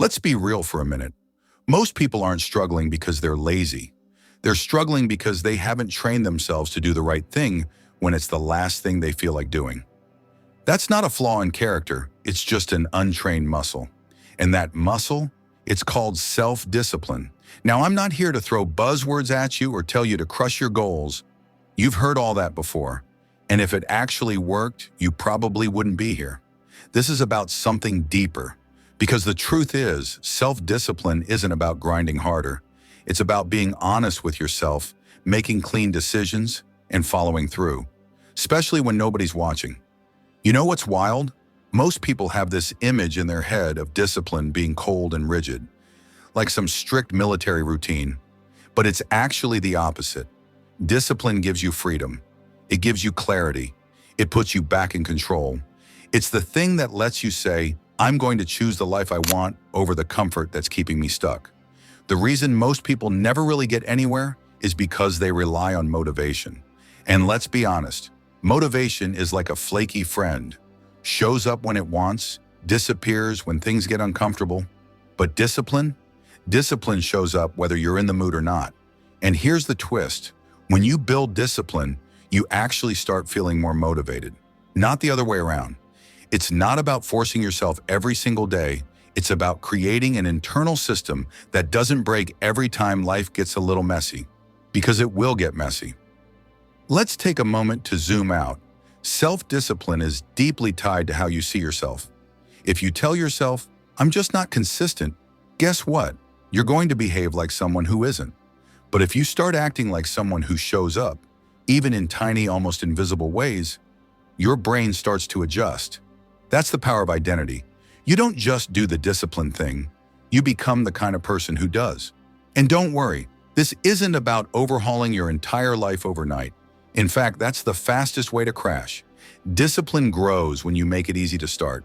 Let's be real for a minute. Most people aren't struggling because they're lazy. They're struggling because they haven't trained themselves to do the right thing when it's the last thing they feel like doing. That's not a flaw in character, it's just an untrained muscle. And that muscle, it's called self-discipline. Now, I'm not here to throw buzzwords at you or tell you to crush your goals. You've heard all that before. And if it actually worked, you probably wouldn't be here. This is about something deeper. Because the truth is, self-discipline isn't about grinding harder. It's about being honest with yourself, making clean decisions, and following through, especially when nobody's watching. You know what's wild? Most people have this image in their head of discipline being cold and rigid, like some strict military routine. But it's actually the opposite. Discipline gives you freedom. It gives you clarity. It puts you back in control. It's the thing that lets you say, I'm going to choose the life I want over the comfort that's keeping me stuck. The reason most people never really get anywhere is because they rely on motivation. And let's be honest, motivation is like a flaky friend. Shows up when it wants, disappears when things get uncomfortable. But discipline? Discipline shows up whether you're in the mood or not. And here's the twist. When you build discipline, you actually start feeling more motivated. Not the other way around. It's not about forcing yourself every single day. It's about creating an internal system that doesn't break every time life gets a little messy, because it will get messy. Let's take a moment to zoom out. Self-discipline is deeply tied to how you see yourself. If you tell yourself, I'm just not consistent, guess what? You're going to behave like someone who isn't. But if you start acting like someone who shows up, even in tiny, almost invisible ways, your brain starts to adjust. That's the power of identity. You don't just do the discipline thing, you become the kind of person who does. And don't worry, this isn't about overhauling your entire life overnight. In fact, that's the fastest way to crash. Discipline grows when you make it easy to start.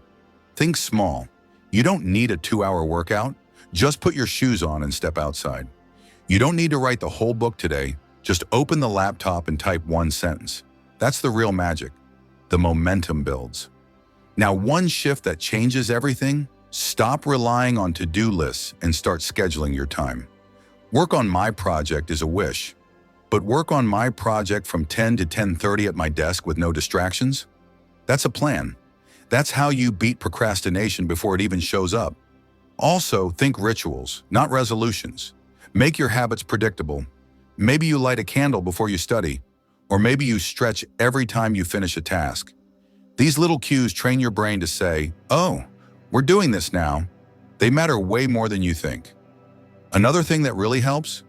Think small. You don't need a 2-hour workout. Just put your shoes on and step outside. You don't need to write the whole book today. Just open the laptop and type one sentence. That's the real magic. The momentum builds. Now, one shift that changes everything, stop relying on to-do lists and start scheduling your time. Work on my project is a wish, but work on my project from 10 to 10:30 at my desk with no distractions? That's a plan. That's how you beat procrastination before it even shows up. Also, think rituals, not resolutions. Make your habits predictable. Maybe you light a candle before you study, or maybe you stretch every time you finish a task. These little cues train your brain to say, oh, we're doing this now. They matter way more than you think. Another thing that really helps?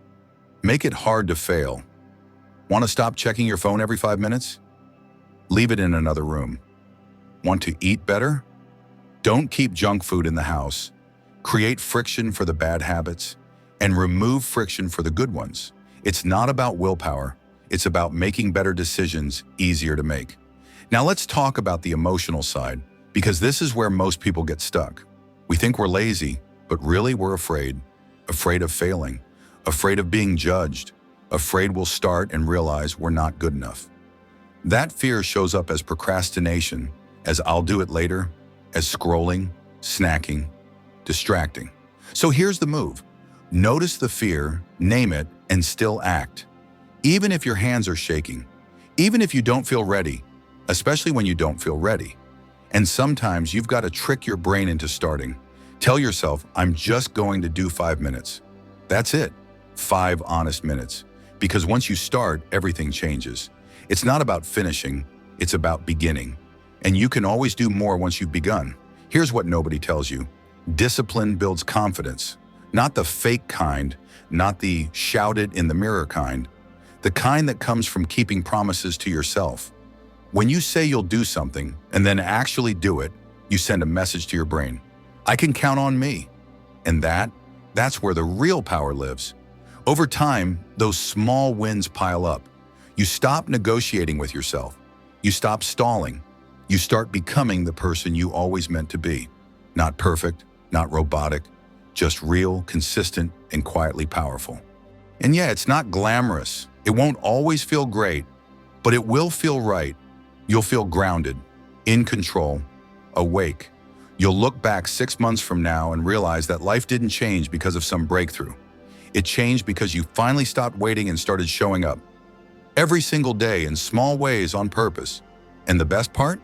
Make it hard to fail. Want to stop checking your phone every 5 minutes? Leave it in another room. Want to eat better? Don't keep junk food in the house. Create friction for the bad habits and remove friction for the good ones. It's not about willpower. It's about making better decisions easier to make. Now let's talk about the emotional side, because this is where most people get stuck. We think we're lazy, but really we're afraid. Afraid of failing, afraid of being judged, afraid we'll start and realize we're not good enough. That fear shows up as procrastination, as I'll do it later, as scrolling, snacking, distracting. So here's the move. Notice the fear, name it, and still act. Even if your hands are shaking, even if you don't feel ready, especially when you don't feel ready. And sometimes you've got to trick your brain into starting. Tell yourself, I'm just going to do 5 minutes. That's it, 5 honest minutes. Because once you start, everything changes. It's not about finishing, it's about beginning. And you can always do more once you've begun. Here's what nobody tells you. Discipline builds confidence. Not the fake kind, not the shout it in the mirror kind. The kind that comes from keeping promises to yourself. When you say you'll do something and then actually do it, you send a message to your brain. I can count on me. And that's where the real power lives. Over time, those small wins pile up. You stop negotiating with yourself. You stop stalling. You start becoming the person you always meant to be. Not perfect, not robotic, just real, consistent, and quietly powerful. And yeah, it's not glamorous. It won't always feel great, but it will feel right. You'll feel grounded, in control, awake, You'll look back 6 months from now and realize that life didn't change because of some breakthrough. It changed because you finally stopped waiting and started showing up. Every single day in small ways on purpose. And the best part?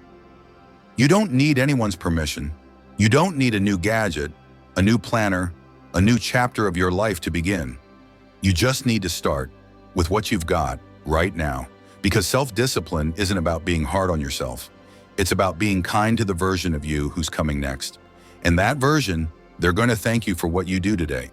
You don't need anyone's permission. You don't need a new gadget, a new planner, a new chapter of your life to begin. You just need to start with what you've got right now. Because self-discipline isn't about being hard on yourself. It's about being kind to the version of you who's coming next. And that version, they're going to thank you for what you do today.